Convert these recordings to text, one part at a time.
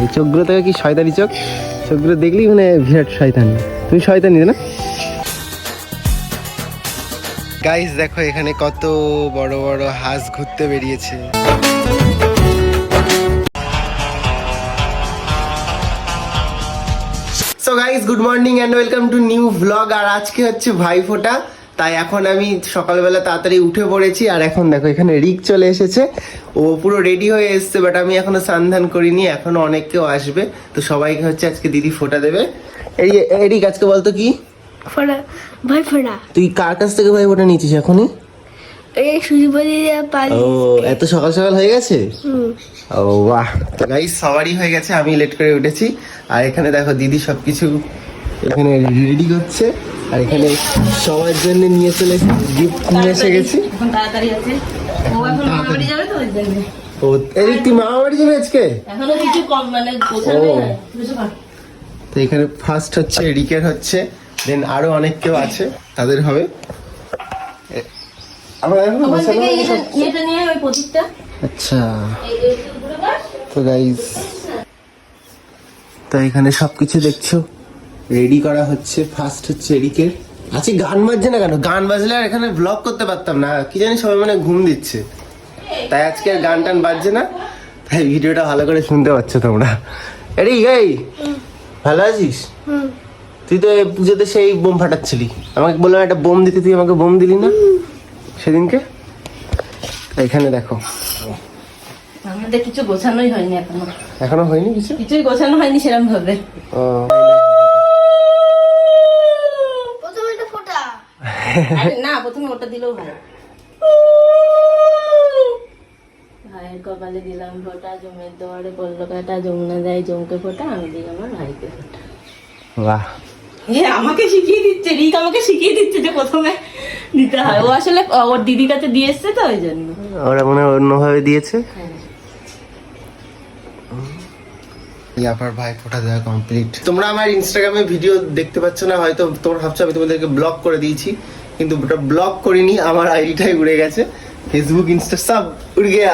এই চোখগুলো থেকে কি শয়তানি চোখ, চোখগুলো দেখলেই মানে বিরাট শয়তানি। তুমি শয়তানি না গাইস? দেখো এখানে কত বড় বড় হাঁস ঘুরতে বেরিয়েছে। So guys, good morning and welcome to new vlog. আর আজকে হচ্ছে ভাইফোঁটা, তাই এখন আমি সকালবেলা তাড়াতাড়ি উঠে পড়েছি। আর এখন দেখো এখানে রিক চলে এসেছে, ও পুরো রেডি হয়ে এসছে, বাট আমি এখনো স্নান করিনি, এখনো অনেক কেউ আসবে। তো সবাইকে হচ্ছে আজকে দিদি ফোঁটা দেবে। এই রিক, আজকে বলতো কি ফোঁটা? ভাইফোঁটা। তুই কার কাছ থেকে ভাইফোঁটা নিয়েছিস এখনই? এই সুজিবাজি ও, এত সকাল সকাল হয়ে গেছে? ও বাহ। তো গাইস, সবারই হয়ে গেছে, আমি লেট করে উঠেছি। আর এখানে দেখো দিদি সবকিছু এখানে রেডি করছে। আর এখানে সবার জন্য নিয়ে চলে গিফট নিয়ে এসে গেছি। এখন তাড়াতাড়ি আছে, ও এখন মামা বাড়ি যাবে তো ওই জন্য। ও এরিক, তুই মামা বাড়ি যাবে আজকে? এখনো কিছু কম মানে গোছানো হয় কিছু কম। তো এখানে ফার্স্ট হচ্ছে এরিকের হচ্ছে, দেন আরো অনেক কেউ আছে তাদের হবে। আমার এখন ওখান গোছানো থেকে হয়নি সব। ইয়েটা নিয়ে ওই প্রদীপটা আচ্ছা, এই উপরে বস। তো গাইস, তো এখানে সবকিছু দেখছো রেডি করা হচ্ছে। ফার্স্ট হচ্ছে এরিকের। আজকে গান বাজছে না কেন? গান বাজলে আর এখানে ব্লগ করতে পারতাম না, কি জানি সবাই মানে ঘুম দিচ্ছে, তাই আজকে আর গান টান বাজছে না, তাই ভিডিওটা ভালো করে শুনতে পাচ্ছ তোমরা। এরিক, এই ভালো আছিস? তুই তো এই পুজোতে সেই বোম ফাটাচ্ছিলি, আমাকে বললাম একটা বোম দিতে, তুই আমাকে বোম দিলি না সেদিনকে। এখানে দেখো আমাদের কিছু গোছানোই হয়নি এখনো হয়নি কিছু, কিছুই গোছানো হয়নি সেরকম ভাবে। ও প্রথমে একটা ফোঁটা। আরে না, প্রথমে ওটা দিলেও ভালো। ভাইয়ের কপালে দিলাম ফোঁটা, জমের দোয়ারে বললো কাটা, যমুনা দেয় জমকে ফোঁটা, আমি দিই আমার ভাইকে ফোঁটা। বাহ, এ আমাকে শিখিয়ে দিচ্ছে, রিক আমাকে শিখিয়ে দিচ্ছে যে প্রথমে দিতে হয়। ও আসলে ওর দিদির কাছে দিয়ে এসছে তো ওই জন্য। ওরা মনে হয় অন্যভাবে দিয়েছে। হ্যাঁ। ইয়াপার ভাই ফোঁটা দেওয়া কমপ্লিট। তোমরা আমার ইনস্টাগ্রামে ভিডিও দেখতে পাচ্ছ না, হয়তো তোমরা ভাবছো আমি তোমাদেরকে ব্লক করে দিয়েছি, কিন্তু ওটা ব্লক করিনি, আমার আইডিটাই উড়ে গেছে। ফেসবুক, ইনস্টা সব উড়ে গিয়া,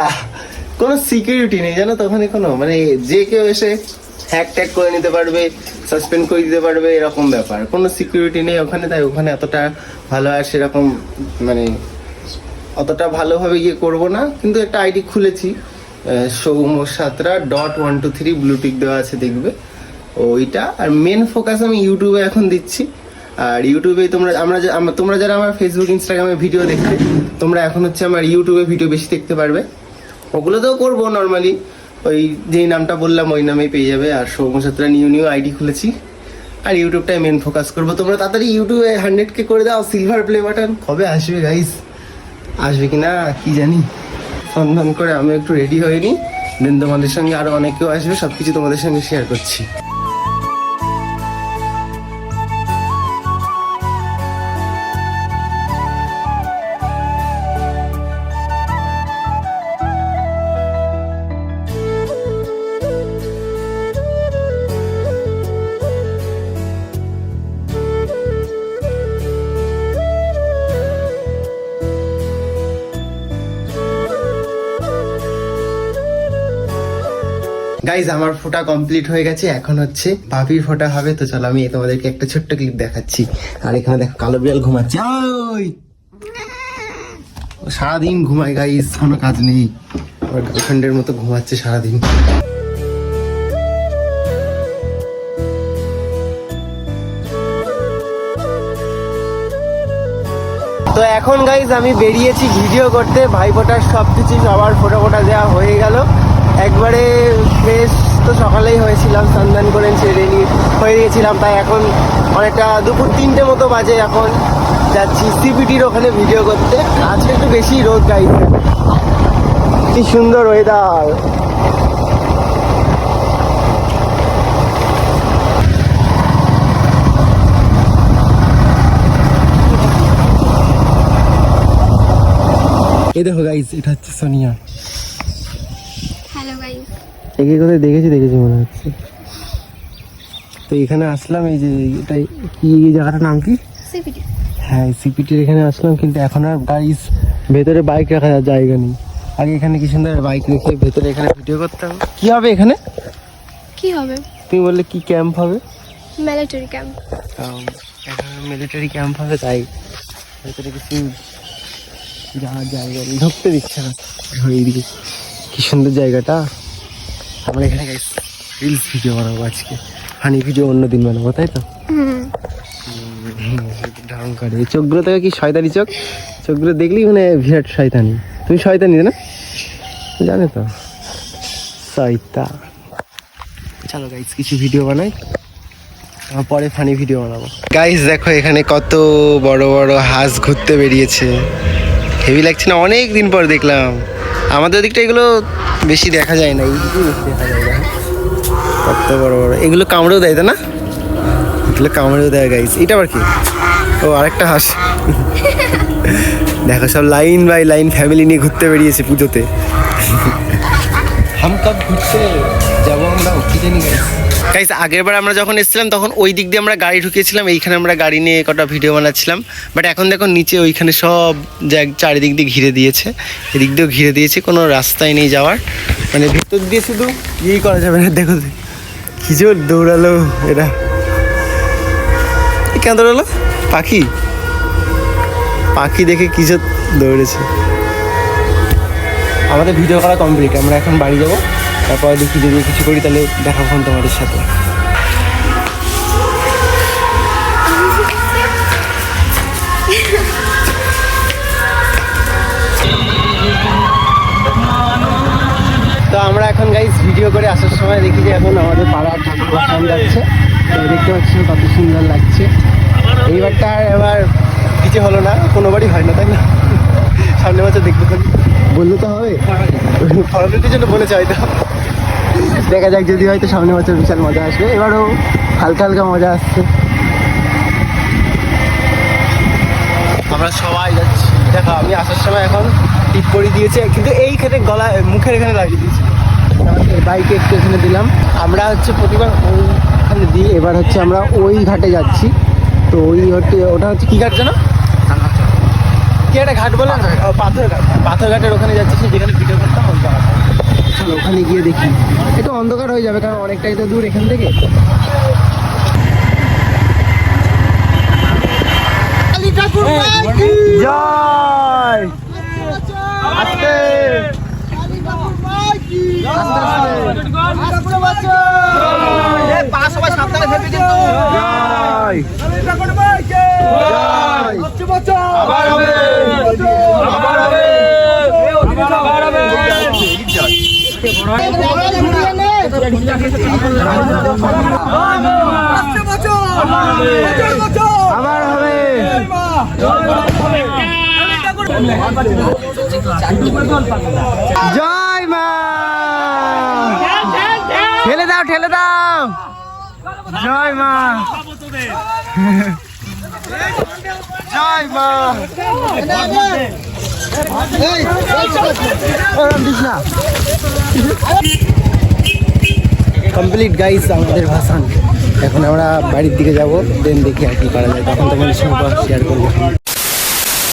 কোনো সিকিউরিটি নেই জানো তো ওখানে, কোনো মানে যে কেউ এসে হ্যাক ট্যাগ করে নিতে পারবে, সাসপেন্ড করে দিতে পারবে, এরকম ব্যাপার, কোনো সিকিউরিটি নেই ওখানে। তাই ওখানে এতটা ভালো আর সেরকম মানে অতটা ভালোভাবে ইয়ে করবো না, কিন্তু একটা আইডি খুলেছি, সৌম্য7.123 ব্লুটিক দেওয়া আছে, দেখবে ওইটা। আর মেন ফোকাস আমি ইউটিউবে এখন দিচ্ছি। আর ইউটিউবে তোমরা যারা আমার ফেসবুক, ইনস্টাগ্রামে ভিডিও দেখতে, তোমরা এখন হচ্ছে আমার ইউটিউবে ভিডিও বেশি দেখতে পারবে। ওগুলোতেও করবো নর্মালি, ওই যেই নামটা বললাম ওই নামেই পেয়ে যাবে। আর সৌম্য7 নিউ আইডি খুলেছি, আর ইউটিউবটাই মেন ফোকাস করবো। তোমরা তাড়াতাড়ি ইউটিউবে 100K করে দাও, সিলভার প্লে বাটন। কবে আসবে গাইস? আসবে কি না কি জানি, সন্ধান করে আমি একটু রেডি হয়নি, দেন তোমাদের সঙ্গে আরো অনেক কেউ আসবে, সবকিছু তোমাদের সঙ্গে শেয়ার করছি। গাইজ, আমার ফোঁটা কমপ্লিট হয়ে গেছে, এখন হচ্ছে পাপির ফোঁটা হবে। তো চলো আমি তোমাদেরকে একটা ছোট্ট ক্লিপ দেখাচ্ছি। আর এখানে দেখো কালো বিড়াল ঘুমাচ্ছে, ওই ও সারাদিন ঘুমায় গাইজ, কোনো কাজ নেই, আমার গার্লফ্রেন্ডের মতো ঘুমাচ্ছে সারাদিন। তো এখন গাইজ আমি বেরিয়েছি ভিডিও করতে, ভাইফোঁটার সবকিছু সবার ফোঁটা দেওয়া হয়ে গেল একবারে। ফ্রেশ তো সকালেই হয়েছিলাম, স্নান করে রেডি হয়ে গেছিলাম, তাই এখন অনেকটা দুপুর 3টে মতো বাজে। এখন যাচ্ছি সিপিটির ওখানে ভিডিও করতে। আজকে একটু বেশি রোদ গাইছে, কি সুন্দর ওয়েদার। এই দেখো গাইস, এটা হচ্ছে সোনিয়া। Hello guys. একে কোথায় দেখেছি মনে হচ্ছে। তো এখানে আসলাম, এই যে এটাই কি জায়গাটার নাম কি? সিপিটি। হ্যাঁ, সিপিটির এখানে আসলাম, কিন্তু এখন আর গাইস ভেতরে বাইক রাখার জায়গা নেই। আগে এখানে কি সুন্দর বাইক রেখে ভেতরে এখানে ভিডিও করতাম। কি হবে এখানে? কি হবে? তুমি বললে কি ক্যাম্প হবে? Military camp. মিলিটারি ক্যাম্প হবে, তাই ভেতরে কিছু যাওয়ার জায়গা নেই, ঢুকতে দিচ্ছে না। এইদিকে কি সুন্দর জায়গাটা। আমরা এখানে রিলস ভিডিও বানাবো আজকে, ফানি ভিডিও অন্যদিন বানাবো, তাই তো? ঢং করে এই চোখগুলো থেকে কি শয়তানি চোখ, চোখগুলো দেখলেই মানে বিরাট শয়তানি। তুমি শয়তানি না জানো তো, শয়তা। চলো গাইস কিছু ভিডিও বানাই, পরে ফানি ভিডিও বানাবো। গাইস দেখো এখানে কত বড় বড় হাঁস ঘুরতে বেরিয়েছে, হেভি লাগছে না? অনেক দিন পর দেখলাম। আমাদের দিকটা এগুলো বেশি দেখা যায় না, এইদিকে বেশি দেখা যায় না। কত বড় বড়, এগুলো কামড়েও দেয় তাই না? এগুলো কামড়েও দেয় গাইস। এটা আবার কি? ও আরেকটা হাঁস। দেখো সব লাইন বাই লাইন ফ্যামিলি নিয়ে ঘুরতে বেরিয়েছে পুজোতে। হাম কাপ ঘুরতে যাবো আমরা, কি জানি গাইস। আগেরবার আমরা যখন এসেছিলাম তখন ওই দিক দিয়ে আমরা গাড়ি ঢুকিয়েছিলাম, এইখানে আমরা গাড়ি নিয়ে কটা ভিডিও বানাচ্ছিলাম। বাট এখন দেখো নিচে ওইখানে সব চারিদিক দিয়ে ঘিরে দিয়েছে, এদিক দিয়েও ঘিরে দিয়েছে, কোনো রাস্তায় নেই যাওয়ার, মানে ভেতর দিয়ে শুধু ইয়েই করা যাবে না। দেখো কি জোর দৌড়ালো এরা। কেন দৌড়ালো? পাখি, পাখি দেখে কি জোর দৌড়েছে। আমাদের ভিডিও করা কমপ্লিট, আমরা এখন বাড়ি যাবো, তারপর দেখি যদি কিছু করি তাহলে দেখাবো তোমাদের সাথে। তো আমরা এখন গাইস ভিডিও করে আসার সময় দেখি যে এখন আমাদের পাড়ার ঠাকুর বসানো যাচ্ছে, তো দেখতে পাচ্ছি কত সুন্দর লাগছে। এইবারটা এবার কিছু হলো না, কোনোবারই হয় না তাই না? সামনে বছর দেখবো, বললে তো হবে, ফর্মালিটির জন্য বলেছে হয়তো। দেখা যাক, যদি হয়তো সামনে বছর বিশাল মজা আসবে। এবারও হালকা হালকা মজা আসছে। আমরা সবাই যাচ্ছি। দেখো আমি আসার সময় এখন টিপ পরি দিয়েছে, কিন্তু এইখানে গলায় মুখের এখানে লাগিয়ে দিয়েছি, বাইকে একটু এখানে দিলাম। আমরা হচ্ছে প্রতিবার ওইখানে দিই, এবার হচ্ছে আমরা ওই ঘাটে যাচ্ছি। তো ওই হচ্ছে, ওটা হচ্ছে কী ঘাট জানো? কি একটা ঘাট বলে না, পাথর ঘাট। পাথর ঘাটের ওখানে যাচ্ছি, যেখানে ভিডিও করতাম ওই জায়গাটা। চলো ওখানে গিয়ে দেখি। একটু অন্ধকার হয়ে যাবে কারণ অনেকটাই তো দূর এখান থেকে। জয় আস্তে আবার হবে। জয় মা, ঠেলে দাও ঠেলে দাও। জয় মা, জয় মা। কমপ্লিট গাইস আমাদের ভাসান। এখন আমরা বাড়ির দিকে যাবো, দেন দেখি আর কি করা যায়, তখন তোমাদের সঙ্গে শেয়ার করবো।